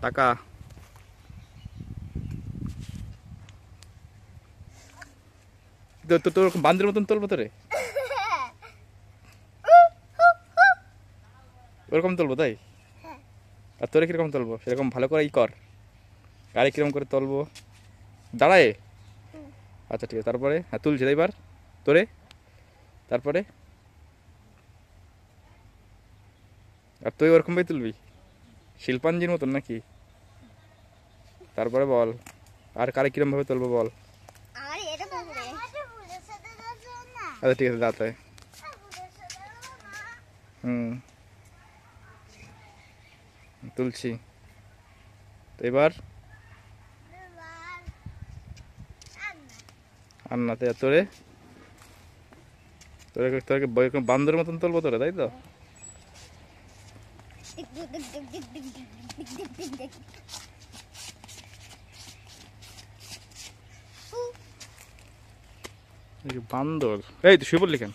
টাকা তোর বান্দির মতন তুলবো তোরে, ওরকম তুলবো তাই? আর তোরে কিরকম তুলবো সেরকম ভালো করে কর। গাড়ি কিরকম করে তুলবো, দাঁড়ায়? আচ্ছা ঠিক আছে, তারপরে হ্যাঁ তুলছি এবার তোরে, তারপরে আর তুই ওরকম ভাবে তুলবি শিল্পাঞ্জির মতন নাকি? তারপরে বল আর কারে কিরম ভাবে তুলবো বল। আচ্ছা ঠিক আছে দাঁড়াতে। তুলছি তো এবার। আর না তোরে তোরে তোকে বান্দরের মতন তুলবো তোরে, তাই তো? বান্দর এই তুই শুয়ে পড়লি কেন?